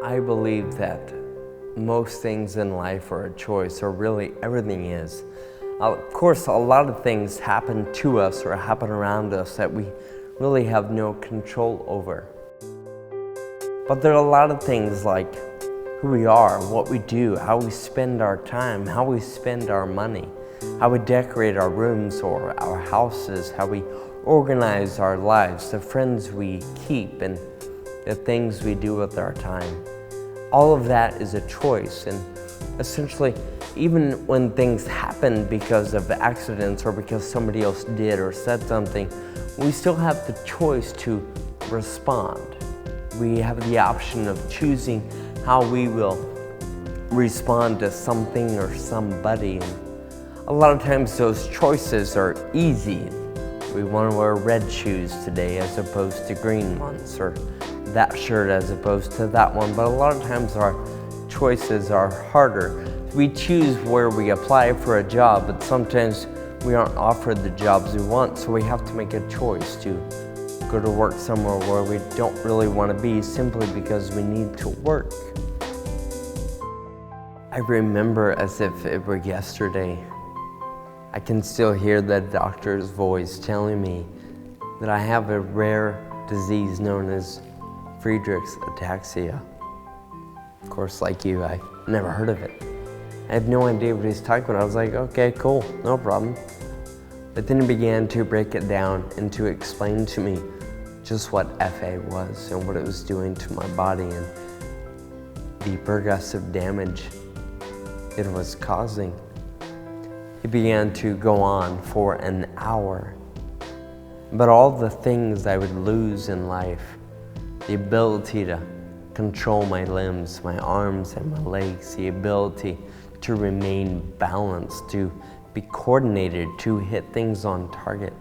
I believe that most things in life are a choice, or really everything is. Of course, a lot of things happen to us or happen around us that we really have no control over. But there are a lot of things like who we are, what we do, how we spend our time, how we spend our money, how we decorate our rooms or our houses, how we organize our lives, the friends we keep, and the things we do with our time. All of that is a choice, and essentially, even when things happen because of accidents or because somebody else did or said something, we still have the choice to respond. We have the option of choosing how we will respond to something or somebody. And a lot of times those choices are easy. We want to wear red shoes today as opposed to green ones, or that shirt as opposed to that one. But a lot of times our choices are harder. We choose where we apply for a job, but sometimes we aren't offered the jobs we want, so we have to make a choice to go to work somewhere where we don't really want to be simply because we need to work. I remember as if it were yesterday. I can still hear the doctor's voice telling me that I have a rare disease known as Friedreich's ataxia. Of course, like you, I never heard of it. I had no idea what he's talking about. I was like, okay, cool, no problem. But then he began to break it down and to explain to me just what FA was and what it was doing to my body and the progressive damage it was causing. He began to go on for an hour about all the things I would lose in life, the ability to control my limbs, my arms and my legs, the ability to remain balanced, to be coordinated, to hit things on target.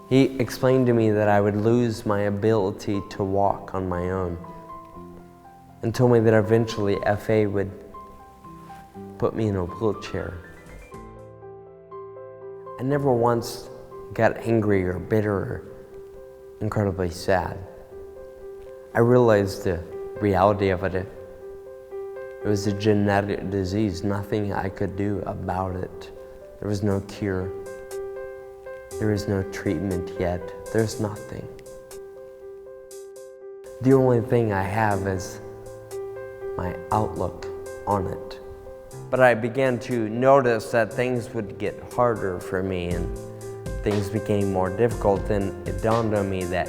He explained to me that I would lose my ability to walk on my own, and told me that eventually FA would put me in a wheelchair. I never once got angry or bitter or incredibly sad. I realized the reality of it. It was a genetic disease, nothing I could do about it. There was no cure. There is no treatment yet. There's nothing. The only thing I have is my outlook on it. But I began to notice that things would get harder for me and things became more difficult, and it dawned on me that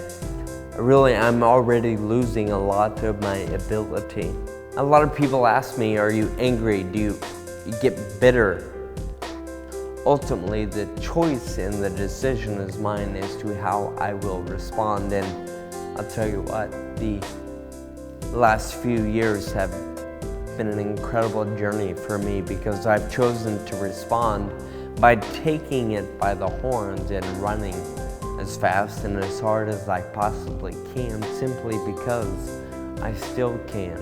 really I'm already losing a lot of my ability. A lot of people ask me, are you angry? Do you get bitter? Ultimately, the choice and the decision is mine as to how I will respond. And I'll tell you what, the last few years have been an incredible journey for me because I've chosen to respond by taking it by the horns and running as fast and as hard as I possibly can, simply because I still can.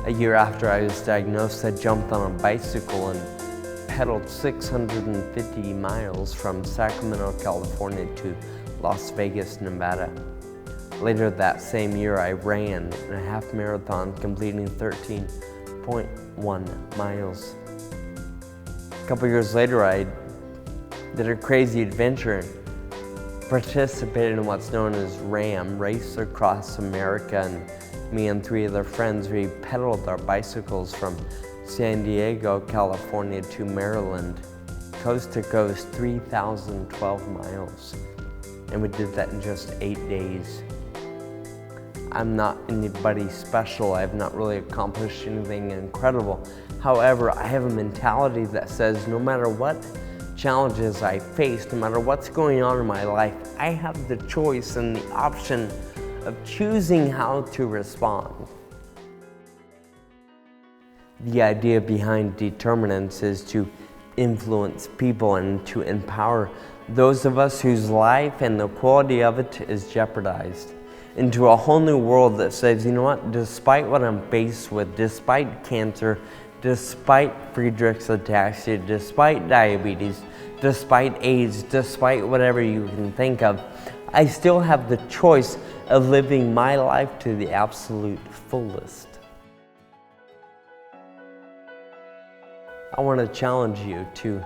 A year after I was diagnosed, I jumped on a bicycle and pedaled 650 miles from Sacramento, California to Las Vegas, Nevada. Later that same year, I ran a half marathon, completing 13.1 miles. A couple years later, I did a crazy adventure and participated in what's known as RAM, Race Across America, and me and 3 other friends, we pedaled our bicycles from San Diego, California to Maryland, coast to coast, 3,012 miles. And we did that in just 8 days. I'm not anybody special. I have not really accomplished anything incredible. However, I have a mentality that says no matter what challenges I face, no matter what's going on in my life, I have the choice and the option of choosing how to respond. The idea behind determinants is to influence people and to empower those of us whose life and the quality of it is jeopardized into a whole new world that says, you know what, despite what I'm faced with, despite cancer, despite Friedreich's ataxia, despite diabetes, despite age, despite whatever you can think of, I still have the choice of living my life to the absolute fullest. I want to challenge you to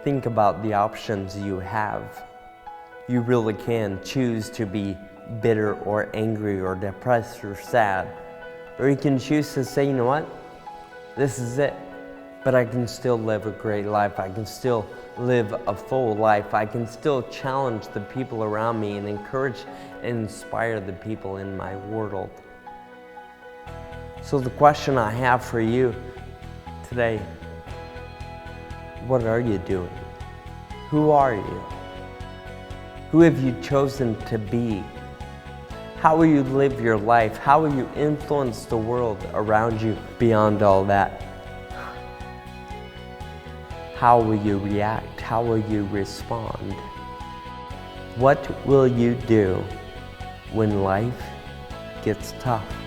think about the options you have. You really can choose to be bitter or angry or depressed or sad. Or you can choose to say, you know what, this is it. But I can still live a great life. I can still live a full life. I can still challenge the people around me and encourage and inspire the people in my world. So the question I have for you today, what are you doing? Who are you? Who have you chosen to be? How will you live your life? How will you influence the world around you beyond all that? How will you react? How will you respond? What will you do when life gets tough?